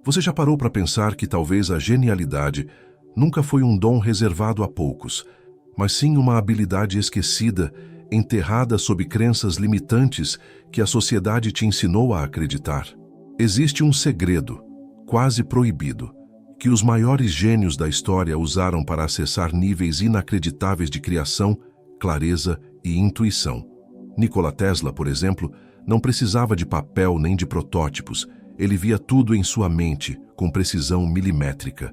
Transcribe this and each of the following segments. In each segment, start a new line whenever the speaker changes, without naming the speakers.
Você já parou para pensar que talvez a genialidade nunca foi um dom reservado a poucos, mas sim uma habilidade esquecida, enterrada sob crenças limitantes que a sociedade te ensinou a acreditar? Existe um segredo, quase proibido, que os maiores gênios da história usaram para acessar níveis inacreditáveis de criação, clareza e intuição. Nikola Tesla, por exemplo, não precisava de papel nem de protótipos. Ele via tudo em sua mente, com precisão milimétrica.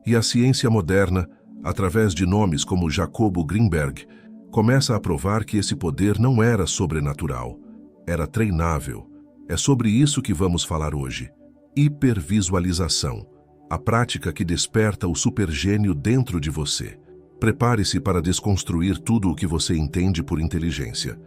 E a ciência moderna, através de nomes como Jacobo Greenberg, começa a provar que esse poder não era sobrenatural, era treinável. É sobre isso que vamos falar hoje. Hipervisualização, a prática que desperta o supergênio dentro de você. Prepare-se para desconstruir tudo o que você entende por inteligência.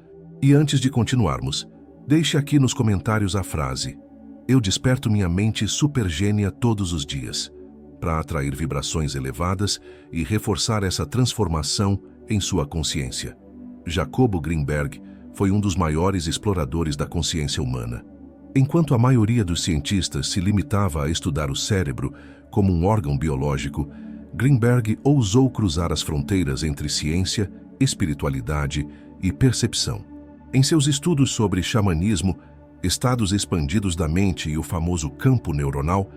E antes de continuarmos, deixe aqui nos comentários a frase: "Eu desperto minha mente supergênia todos os dias", para atrair vibrações elevadas e reforçar essa transformação em sua consciência. Jacobo Greenberg foi um dos maiores exploradores da consciência humana. Enquanto a maioria dos cientistas se limitava a estudar o cérebro como um órgão biológico, Greenberg ousou cruzar as fronteiras entre ciência, espiritualidade e percepção. Em seus estudos sobre xamanismo, estados expandidos da mente e o famoso campo neuronal,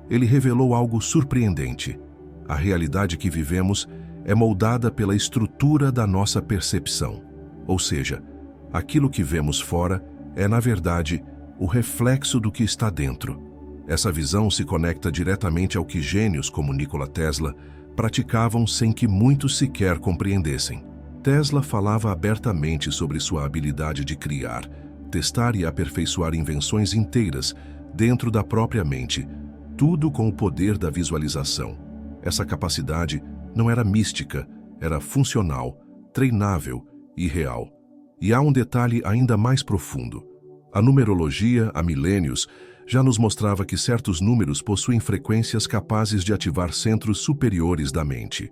ele revelou algo surpreendente. A realidade que vivemos é moldada pela estrutura da nossa percepção. Ou seja, aquilo que vemos fora é, na verdade, o reflexo do que está dentro. Essa visão se conecta diretamente ao que gênios como Nikola Tesla praticavam sem que muitos sequer compreendessem. Tesla falava abertamente sobre sua habilidade de criar, testar e aperfeiçoar invenções inteiras dentro da própria mente, tudo com o poder da visualização. Essa capacidade não era mística, era funcional, treinável e real. E há um detalhe ainda mais profundo. A numerologia, há milênios, já nos mostrava que certos números possuem frequências capazes de ativar centros superiores da mente.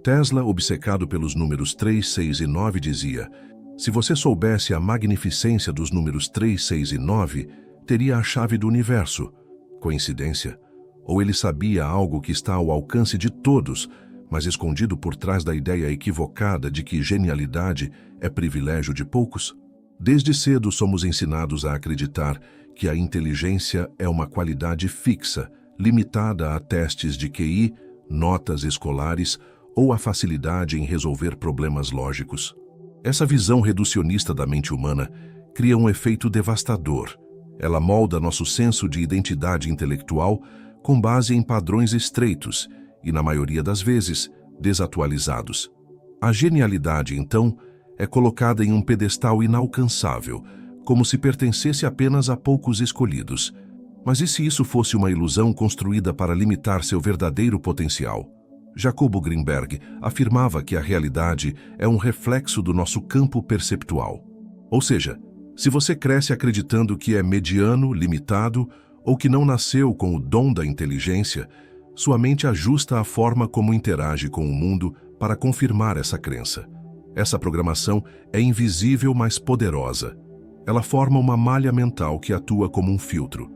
Tesla, obcecado pelos números 3, 6 e 9, dizia: "Se você soubesse a magnificência dos números 3, 6 e 9, teria a chave do universo." Coincidência? Ou ele sabia algo que está ao alcance de todos, mas escondido por trás da ideia equivocada de que genialidade é privilégio de poucos? Desde cedo somos ensinados a acreditar que a inteligência é uma qualidade fixa, limitada a testes de QI, notas escolares ou a facilidade em resolver problemas lógicos. Essa visão reducionista da mente humana cria um efeito devastador. Ela molda nosso senso de identidade intelectual com base em padrões estreitos e, na maioria das vezes, desatualizados. A genialidade, então, é colocada em um pedestal inalcançável, como se pertencesse apenas a poucos escolhidos. Mas e se isso fosse uma ilusão construída para limitar seu verdadeiro potencial? Jacobo Greenberg afirmava que a realidade é um reflexo do nosso campo perceptual. Ou seja, se você cresce acreditando que é mediano, limitado, ou que não nasceu com o dom da inteligência, sua mente ajusta a forma como interage com o mundo para confirmar essa crença. Essa programação é invisível, mas poderosa. Ela forma uma malha mental que atua como um filtro.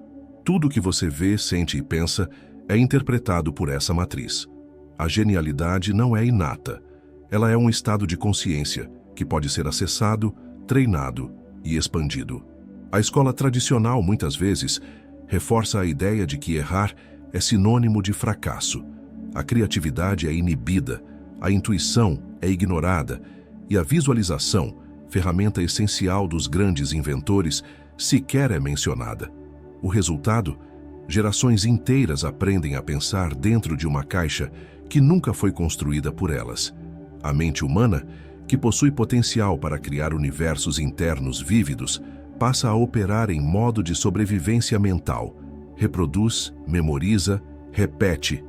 Tudo que você vê, sente e pensa é interpretado por essa matriz. A genialidade não é inata. Ela é um estado de consciência que pode ser acessado, treinado e expandido. A escola tradicional, muitas vezes, reforça a ideia de que errar é sinônimo de fracasso. A criatividade é inibida, a intuição é ignorada e a visualização, ferramenta essencial dos grandes inventores, sequer é mencionada. O resultado? Gerações inteiras aprendem a pensar dentro de uma caixa que nunca foi construída por elas. A mente humana, que possui potencial para criar universos internos vívidos, passa a operar em modo de sobrevivência mental. Reproduz, memoriza, repete,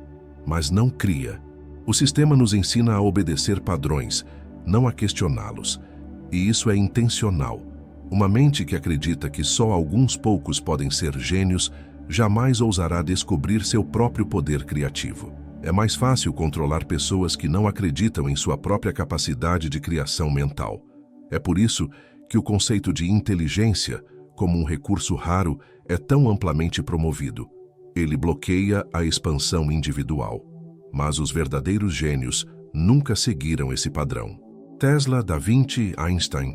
mas não cria. O sistema nos ensina a obedecer padrões, não a questioná-los. E isso é intencional. Uma mente que acredita que só alguns poucos podem ser gênios jamais ousará descobrir seu próprio poder criativo. É mais fácil controlar pessoas que não acreditam em sua própria capacidade de criação mental. É por isso que o conceito de inteligência, como um recurso raro, é tão amplamente promovido. Ele bloqueia a expansão individual. Mas os verdadeiros gênios nunca seguiram esse padrão. Tesla, Da Vinci, Einstein,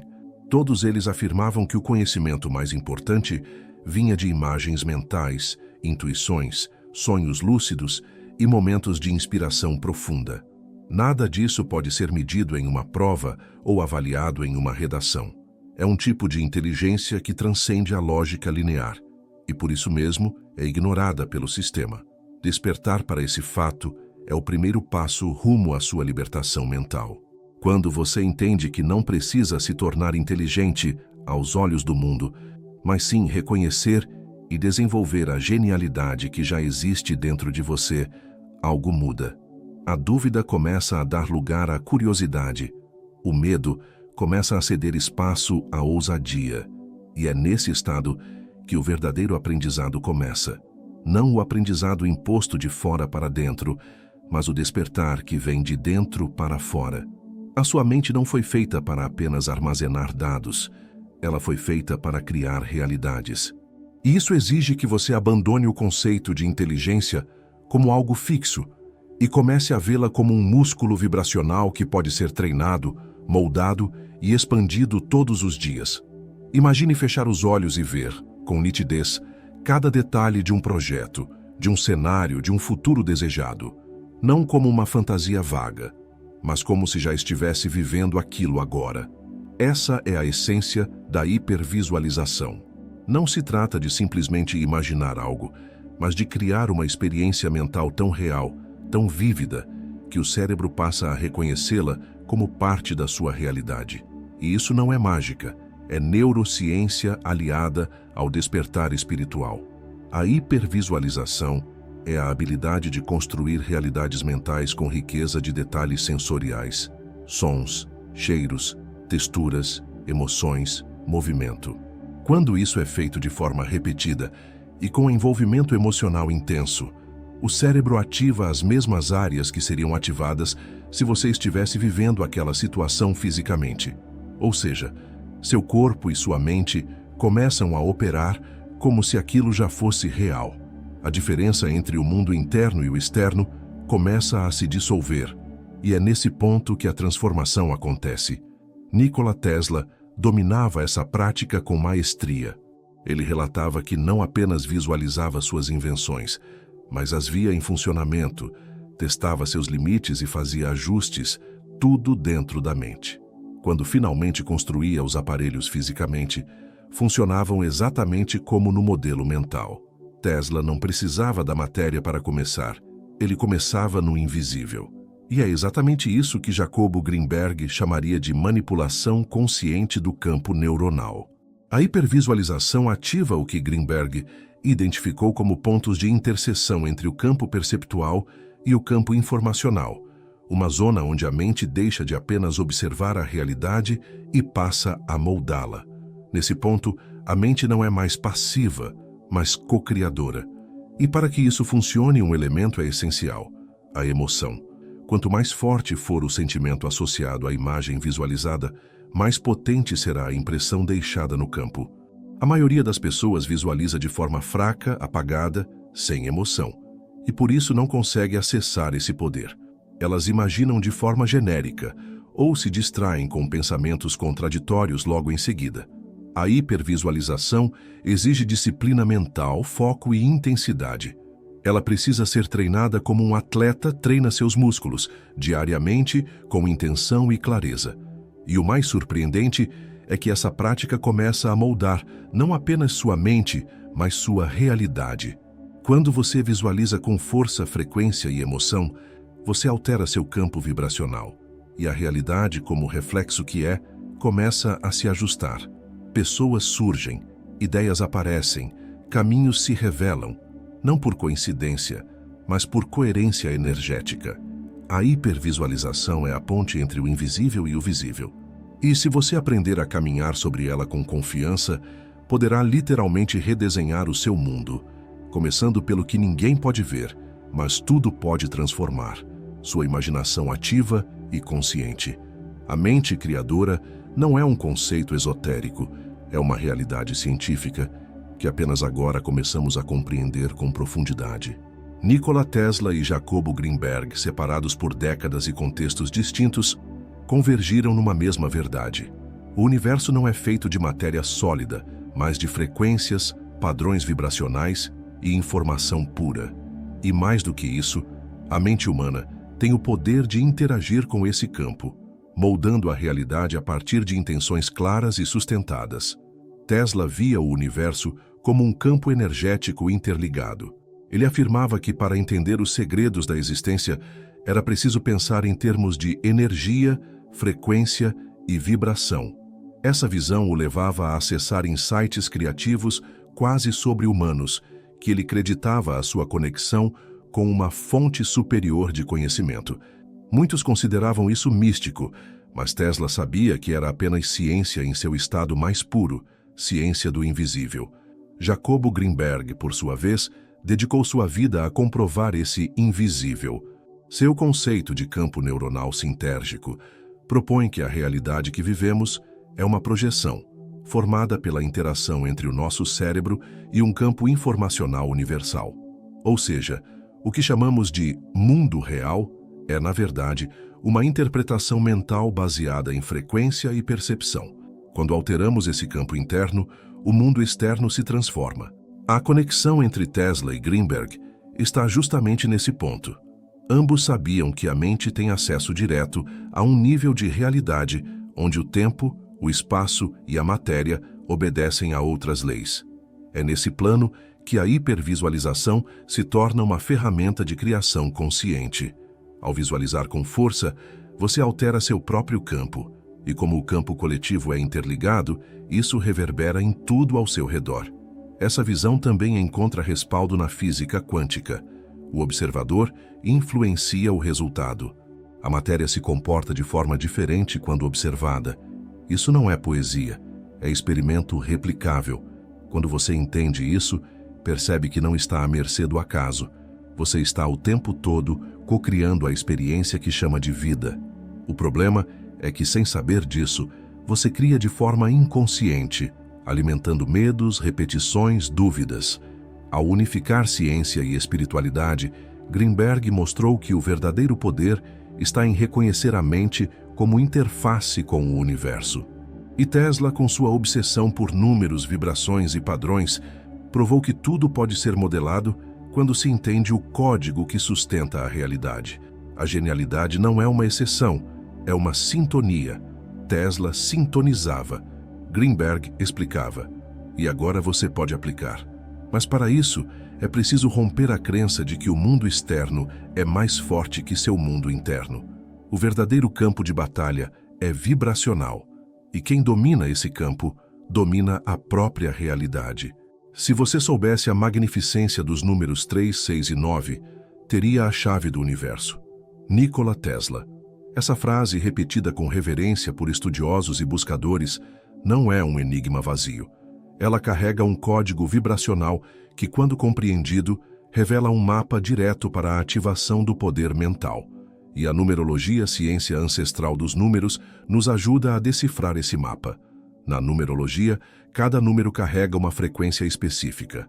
todos eles afirmavam que o conhecimento mais importante vinha de imagens mentais, intuições, sonhos lúcidos e momentos de inspiração profunda. Nada disso pode ser medido em uma prova ou avaliado em uma redação. É um tipo de inteligência que transcende a lógica linear e, por isso mesmo, é ignorada pelo sistema. Despertar para esse fato é o primeiro passo rumo à sua libertação mental. Quando você entende que não precisa se tornar inteligente aos olhos do mundo, mas sim reconhecer e desenvolver a genialidade que já existe dentro de você, algo muda. A dúvida começa a dar lugar à curiosidade. O medo começa a ceder espaço à ousadia. E é nesse estado que o verdadeiro aprendizado começa. Não o aprendizado imposto de fora para dentro, mas o despertar que vem de dentro para fora. A sua mente não foi feita para apenas armazenar dados. Ela foi feita para criar realidades. E isso exige que você abandone o conceito de inteligência como algo fixo e comece a vê-la como um músculo vibracional que pode ser treinado, moldado e expandido todos os dias. Imagine fechar os olhos e ver, com nitidez, cada detalhe de um projeto, de um cenário, de um futuro desejado. Não como uma fantasia vaga, mas como se já estivesse vivendo aquilo agora. Essa é a essência da hipervisualização. Não se trata de simplesmente imaginar algo, mas de criar uma experiência mental tão real, tão vívida, que o cérebro passa a reconhecê-la como parte da sua realidade. E isso não é mágica, é neurociência aliada ao despertar espiritual. A hipervisualização é a habilidade de construir realidades mentais com riqueza de detalhes sensoriais, sons, cheiros, texturas, emoções, movimento. Quando isso é feito de forma repetida e com envolvimento emocional intenso, o cérebro ativa as mesmas áreas que seriam ativadas se você estivesse vivendo aquela situação fisicamente. Ou seja, seu corpo e sua mente começam a operar como se aquilo já fosse real. A diferença entre o mundo interno e o externo começa a se dissolver, e é nesse ponto que a transformação acontece. Nikola Tesla dominava essa prática com maestria. Ele relatava que não apenas visualizava suas invenções, mas as via em funcionamento, testava seus limites e fazia ajustes, tudo dentro da mente. Quando finalmente construía os aparelhos fisicamente, funcionavam exatamente como no modelo mental. Tesla não precisava da matéria para começar, ele começava no invisível. E é exatamente isso que Jacobo Greenberg chamaria de manipulação consciente do campo neuronal. A hipervisualização ativa o que Greenberg identificou como pontos de interseção entre o campo perceptual e o campo informacional, uma zona onde a mente deixa de apenas observar a realidade e passa a moldá-la. Nesse ponto, a mente não é mais passiva, mas co-criadora. E para que isso funcione, um elemento é essencial: a emoção. Quanto mais forte for o sentimento associado à imagem visualizada, mais potente será a impressão deixada no campo. A maioria das pessoas visualiza de forma fraca, apagada, sem emoção, e por isso não consegue acessar esse poder. Elas imaginam de forma genérica, ou se distraem com pensamentos contraditórios logo em seguida. A hipervisualização exige disciplina mental, foco e intensidade. Ela precisa ser treinada como um atleta treina seus músculos, diariamente, com intenção e clareza. E o mais surpreendente é que essa prática começa a moldar não apenas sua mente, mas sua realidade. Quando você visualiza com força, frequência e emoção, você altera seu campo vibracional. E a realidade, como reflexo que é, começa a se ajustar. Pessoas surgem, ideias aparecem, caminhos se revelam, não por coincidência, mas por coerência energética. A hipervisualização é a ponte entre o invisível e o visível. E se você aprender a caminhar sobre ela com confiança, poderá literalmente redesenhar o seu mundo, começando pelo que ninguém pode ver, mas tudo pode transformar: sua imaginação ativa e consciente. A mente criadora não é um conceito esotérico, é uma realidade científica que apenas agora começamos a compreender com profundidade. Nikola Tesla e Jacobo Greenberg, separados por décadas e contextos distintos, convergiram numa mesma verdade. O universo não é feito de matéria sólida, mas de frequências, padrões vibracionais e informação pura. E mais do que isso, a mente humana tem o poder de interagir com esse campo, moldando a realidade a partir de intenções claras e sustentadas. Tesla via o universo como um campo energético interligado. Ele afirmava que, para entender os segredos da existência, era preciso pensar em termos de energia, frequência e vibração. Essa visão o levava a acessar insights criativos quase sobre-humanos, que ele creditava a sua conexão com uma fonte superior de conhecimento. Muitos consideravam isso místico, mas Tesla sabia que era apenas ciência em seu estado mais puro, ciência do invisível. Jacobo Greenberg, por sua vez, dedicou sua vida a comprovar esse invisível. Seu conceito de campo neuronal sintérgico propõe que a realidade que vivemos é uma projeção, formada pela interação entre o nosso cérebro e um campo informacional universal. Ou seja, o que chamamos de mundo real é, na verdade, uma interpretação mental baseada em frequência e percepção. Quando alteramos esse campo interno, o mundo externo se transforma. A conexão entre Tesla e Greenberg está justamente nesse ponto. Ambos sabiam que a mente tem acesso direto a um nível de realidade onde o tempo, o espaço e a matéria obedecem a outras leis. É nesse plano que a hipervisualização se torna uma ferramenta de criação consciente. Ao visualizar com força, você altera seu próprio campo, e como o campo coletivo é interligado, isso reverbera em tudo ao seu redor. Essa visão também encontra respaldo na física quântica. O observador influencia o resultado. A matéria se comporta de forma diferente quando observada. Isso não é poesia, é experimento replicável. Quando você entende isso, percebe que não está à mercê do acaso. Você está o tempo todo cocriando a experiência que chama de vida. O problema é que, sem saber disso, você cria de forma inconsciente, alimentando medos, repetições, dúvidas. Ao unificar ciência e espiritualidade, Greenberg mostrou que o verdadeiro poder está em reconhecer a mente como interface com o universo. E Tesla, com sua obsessão por números, vibrações e padrões, provou que tudo pode ser modelado quando se entende o código que sustenta a realidade. A genialidade não é uma exceção, é uma sintonia. Tesla sintonizava. Greenberg explicava. E agora você pode aplicar. Mas para isso, é preciso romper a crença de que o mundo externo é mais forte que seu mundo interno. O verdadeiro campo de batalha é vibracional. E quem domina esse campo, domina a própria realidade. Se você soubesse a magnificência dos números 3, 6 e 9, teria a chave do universo. Nikola Tesla. Essa frase, repetida com reverência por estudiosos e buscadores, não é um enigma vazio. Ela carrega um código vibracional que, quando compreendido, revela um mapa direto para a ativação do poder mental. E a numerologia, ciência ancestral dos números, nos ajuda a decifrar esse mapa. Na numerologia, cada número carrega uma frequência específica.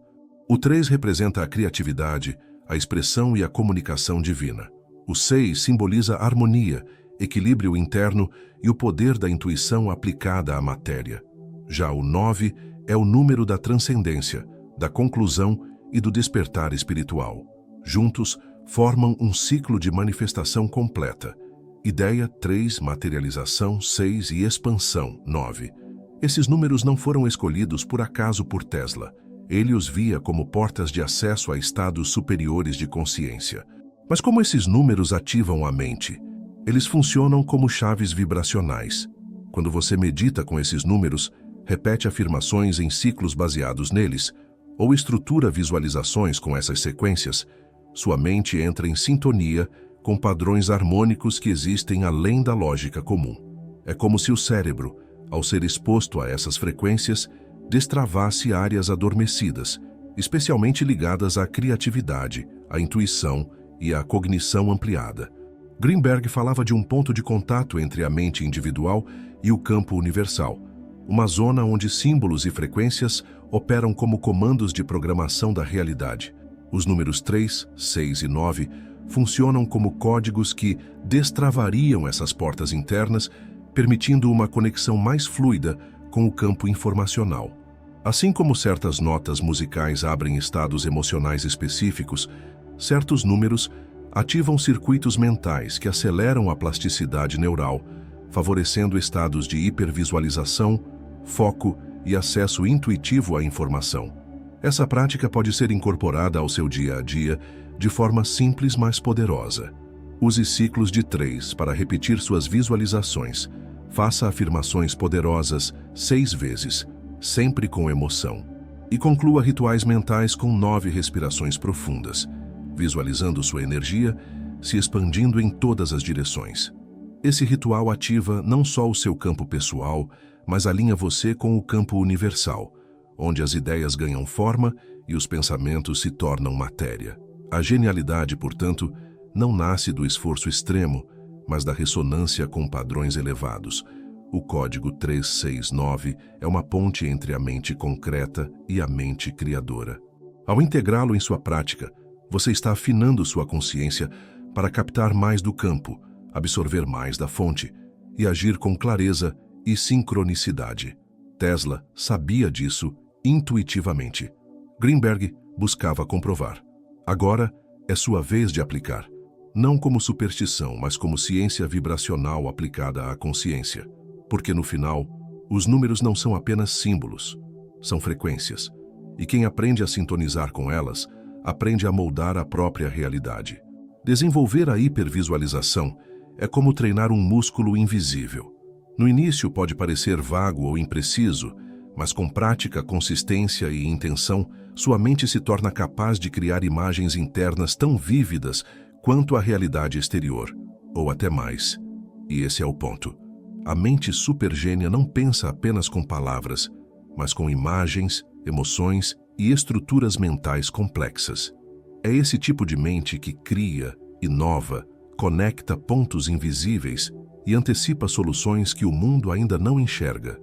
O 3 representa a criatividade, a expressão e a comunicação divina. O 6 simboliza a harmonia, equilíbrio interno e o poder da intuição aplicada à matéria. Já o 9 é o número da transcendência, da conclusão e do despertar espiritual. Juntos, formam um ciclo de manifestação completa. Ideia 3, materialização 6 e expansão 9. Esses números não foram escolhidos por acaso por Tesla. Ele os via como portas de acesso a estados superiores de consciência. Mas como esses números ativam a mente? Eles funcionam como chaves vibracionais. Quando você medita com esses números, repete afirmações em ciclos baseados neles, ou estrutura visualizações com essas sequências, sua mente entra em sintonia com padrões harmônicos que existem além da lógica comum. É como se o cérebro, ao ser exposto a essas frequências, destravasse áreas adormecidas, especialmente ligadas à criatividade, à intuição e à cognição ampliada. Greenberg falava de um ponto de contato entre a mente individual e o campo universal, uma zona onde símbolos e frequências operam como comandos de programação da realidade. Os números 3, 6 e 9 funcionam como códigos que destravariam essas portas internas, permitindo uma conexão mais fluida com o campo informacional. Assim como certas notas musicais abrem estados emocionais específicos, certos números ativam circuitos mentais que aceleram a plasticidade neural, favorecendo estados de hipervisualização, foco e acesso intuitivo à informação. Essa prática pode ser incorporada ao seu dia a dia de forma simples, mas poderosa. Use ciclos de 3 para repetir suas visualizações. Faça afirmações poderosas 6 vezes, sempre com emoção. E conclua rituais mentais com 9 respirações profundas, visualizando sua energia se expandindo em todas as direções. Esse ritual ativa não só o seu campo pessoal, mas alinha você com o campo universal, onde as ideias ganham forma e os pensamentos se tornam matéria. A genialidade, portanto, não nasce do esforço extremo, mas da ressonância com padrões elevados. O código 369 é uma ponte entre a mente concreta e a mente criadora. Ao integrá-lo em sua prática, você está afinando sua consciência para captar mais do campo, absorver mais da fonte e agir com clareza e sincronicidade. Tesla sabia disso intuitivamente. Greenberg buscava comprovar. Agora é sua vez de aplicar, não como superstição, mas como ciência vibracional aplicada à consciência. Porque no final, os números não são apenas símbolos, são frequências. E quem aprende a sintonizar com elas, aprende a moldar a própria realidade. Desenvolver a hipervisualização é como treinar um músculo invisível. No início pode parecer vago ou impreciso, mas com prática, consistência e intenção, sua mente se torna capaz de criar imagens internas tão vívidas quanto a realidade exterior, ou até mais. E esse é o ponto. A mente supergênia não pensa apenas com palavras, mas com imagens, emoções e estruturas mentais complexas. É esse tipo de mente que cria, inova, conecta pontos invisíveis e antecipa soluções que o mundo ainda não enxerga.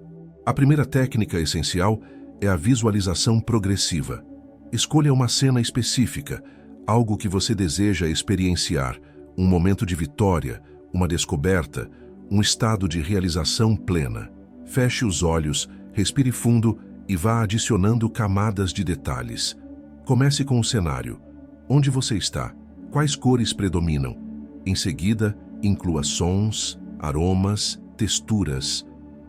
A primeira técnica essencial é a visualização progressiva. Escolha uma cena específica, algo que você deseja experienciar, um momento de vitória, uma descoberta, um estado de realização plena. Feche os olhos, respire fundo e vá adicionando camadas de detalhes. Comece com o cenário. Onde você está? Quais cores predominam? Em seguida, inclua sons, aromas, texturas.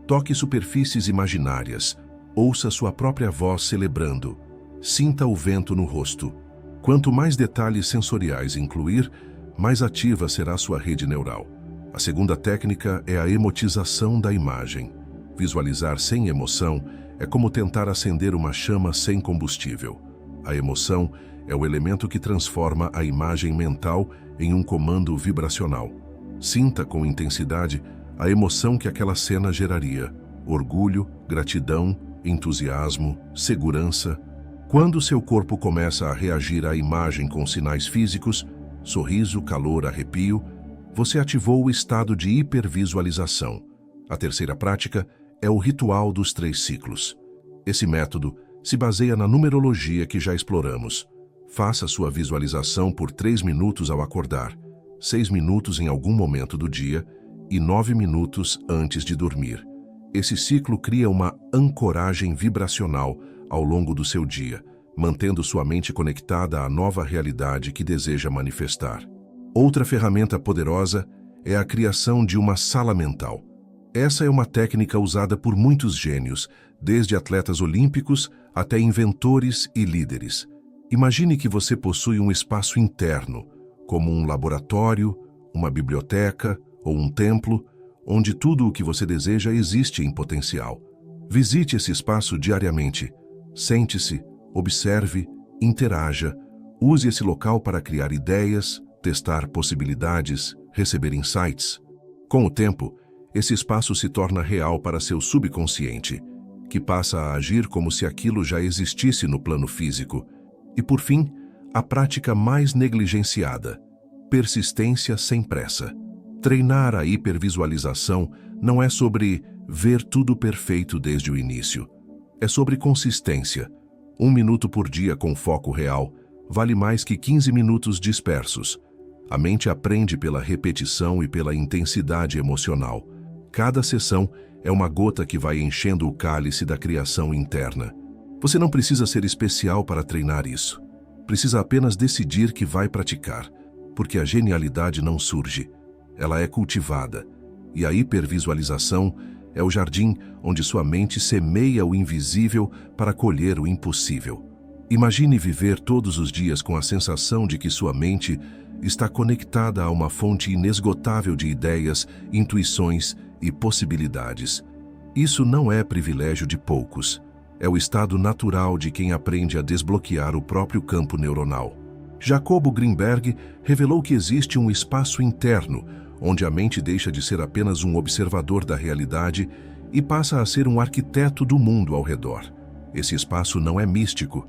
Toque superfícies imaginárias. Ouça sua própria voz celebrando. Sinta o vento no rosto. Quanto mais detalhes sensoriais incluir, mais ativa será sua rede neural. A segunda técnica é a emotização da imagem. Visualizar sem emoção é como tentar acender uma chama sem combustível. A emoção é o elemento que transforma a imagem mental em um comando vibracional. Sinta com intensidade a emoção que aquela cena geraria: orgulho, gratidão, entusiasmo, segurança. Quando seu corpo começa a reagir à imagem com sinais físicos, sorriso, calor, arrepio, você ativou o estado de hipervisualização. A terceira prática é o ritual dos 3 ciclos. Esse método se baseia na numerologia que já exploramos. Faça sua visualização por 3 minutos ao acordar, 6 minutos em algum momento do dia e 9 minutos antes de dormir. Esse ciclo cria uma ancoragem vibracional ao longo do seu dia, mantendo sua mente conectada à nova realidade que deseja manifestar. Outra ferramenta poderosa é a criação de uma sala mental. Essa é uma técnica usada por muitos gênios, desde atletas olímpicos até inventores e líderes. Imagine que você possui um espaço interno, como um laboratório, uma biblioteca ou um templo, onde tudo o que você deseja existe em potencial. Visite esse espaço diariamente. Sente-se, observe, interaja. Use esse local para criar ideias, testar possibilidades, receber insights. Com o tempo, esse espaço se torna real para seu subconsciente, que passa a agir como se aquilo já existisse no plano físico. E, por fim, a prática mais negligenciada: persistência sem pressa. Treinar a hipervisualização não é sobre ver tudo perfeito desde o início. É sobre consistência. 1 minuto por dia com foco real vale mais que 15 minutos dispersos. A mente aprende pela repetição e pela intensidade emocional. Cada sessão é uma gota que vai enchendo o cálice da criação interna. Você não precisa ser especial para treinar isso. Precisa apenas decidir que vai praticar, porque a genialidade não surge, ela é cultivada. E a hipervisualização é o jardim onde sua mente semeia o invisível para colher o impossível. Imagine viver todos os dias com a sensação de que sua mente está conectada a uma fonte inesgotável de ideias, intuições e possibilidades. Isso não é privilégio de poucos. É o estado natural de quem aprende a desbloquear o próprio campo neuronal. Jacobo Greenberg revelou que existe um espaço interno, onde a mente deixa de ser apenas um observador da realidade e passa a ser um arquiteto do mundo ao redor. Esse espaço não é místico,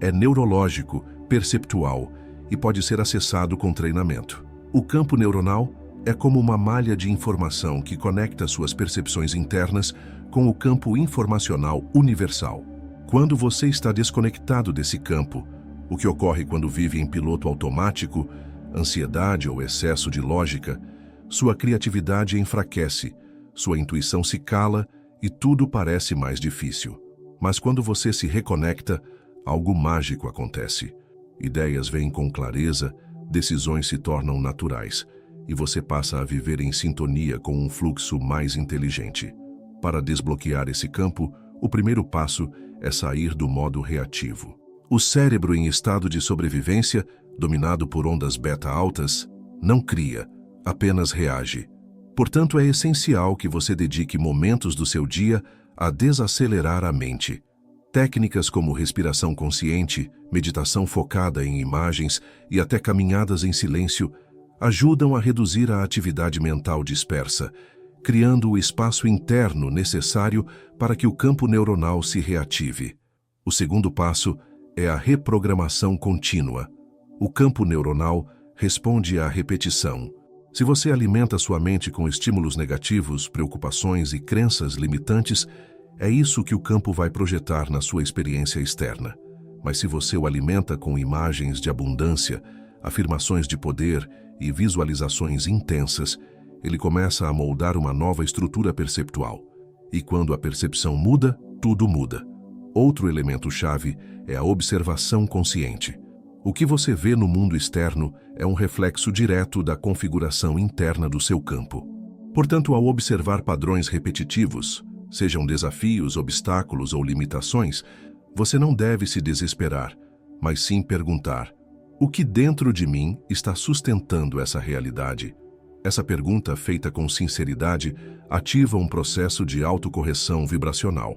é neurológico, perceptual e pode ser acessado com treinamento. O campo neuronal é como uma malha de informação que conecta suas percepções internas com o campo informacional universal. Quando você está desconectado desse campo, o que ocorre quando vive em piloto automático, ansiedade ou excesso de lógica, sua criatividade enfraquece, sua intuição se cala e tudo parece mais difícil. Mas quando você se reconecta, algo mágico acontece. Ideias vêm com clareza, decisões se tornam naturais e você passa a viver em sintonia com um fluxo mais inteligente. Para desbloquear esse campo, o primeiro passo é sair do modo reativo. O cérebro em estado de sobrevivência, dominado por ondas beta altas, não cria, apenas reage. Portanto, é essencial que você dedique momentos do seu dia a desacelerar a mente. Técnicas como respiração consciente, meditação focada em imagens e até caminhadas em silêncio ajudam a reduzir a atividade mental dispersa, criando o espaço interno necessário para que o campo neuronal se reative. O segundo passo é a reprogramação contínua. O campo neuronal responde à repetição. Se você alimenta sua mente com estímulos negativos, preocupações e crenças limitantes, é isso que o campo vai projetar na sua experiência externa. Mas se você o alimenta com imagens de abundância, afirmações de poder e visualizações intensas, ele começa a moldar uma nova estrutura perceptual. E quando a percepção muda, tudo muda. Outro elemento-chave é a observação consciente. O que você vê no mundo externo é um reflexo direto da configuração interna do seu campo. Portanto, ao observar padrões repetitivos, sejam desafios, obstáculos ou limitações, você não deve se desesperar, mas sim perguntar: o que dentro de mim está sustentando essa realidade? Essa pergunta, feita com sinceridade, ativa um processo de autocorreção vibracional.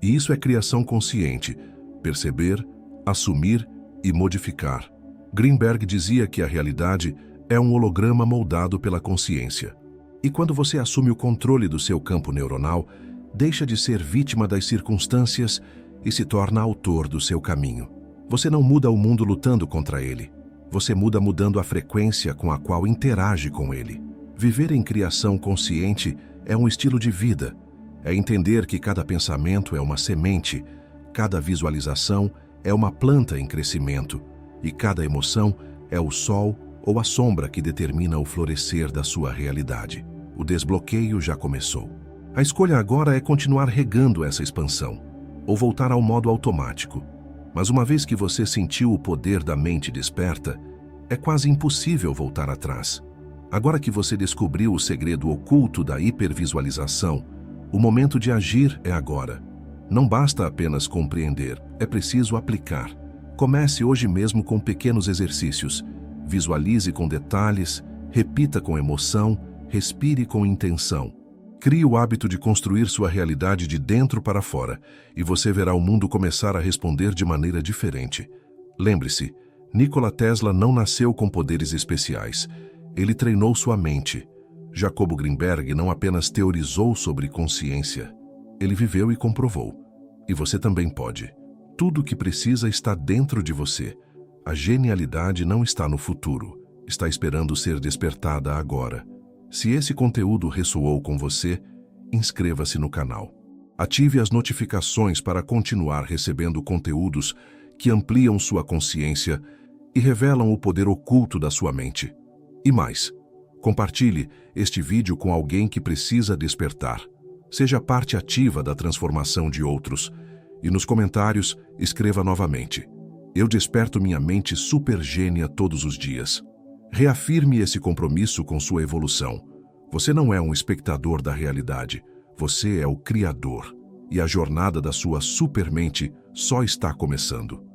E isso é criação consciente: perceber, assumir e modificar. Greenberg dizia que a realidade é um holograma moldado pela consciência. E quando você assume o controle do seu campo neuronal, deixa de ser vítima das circunstâncias e se torna autor do seu caminho. Você não muda o mundo lutando contra ele. Você muda mudando a frequência com a qual interage com ele. Viver em criação consciente é um estilo de vida. É entender que cada pensamento é uma semente, cada visualização é uma planta em crescimento e cada emoção é o sol ou a sombra que determina o florescer da sua realidade. O desbloqueio já começou. A escolha agora é continuar regando essa expansão, ou voltar ao modo automático. Mas uma vez que você sentiu o poder da mente desperta, é quase impossível voltar atrás. Agora que você descobriu o segredo oculto da hipervisualização, o momento de agir é agora. Não basta apenas compreender, é preciso aplicar. Comece hoje mesmo com pequenos exercícios. Visualize com detalhes, repita com emoção, respire com intenção. Crie o hábito de construir sua realidade de dentro para fora e você verá o mundo começar a responder de maneira diferente. Lembre-se, Nikola Tesla não nasceu com poderes especiais. Ele treinou sua mente. Jacobo Greenberg não apenas teorizou sobre consciência. Ele viveu e comprovou. E você também pode. Tudo o que precisa está dentro de você. A genialidade não está no futuro. Está esperando ser despertada agora. Se esse conteúdo ressoou com você, inscreva-se no canal. Ative as notificações para continuar recebendo conteúdos que ampliam sua consciência e revelam o poder oculto da sua mente. E mais, compartilhe este vídeo com alguém que precisa despertar. Seja parte ativa da transformação de outros. E nos comentários, escreva novamente: eu desperto minha mente supergênia todos os dias. Reafirme esse compromisso com sua evolução. Você não é um espectador da realidade. Você é o criador. E a jornada da sua supermente só está começando.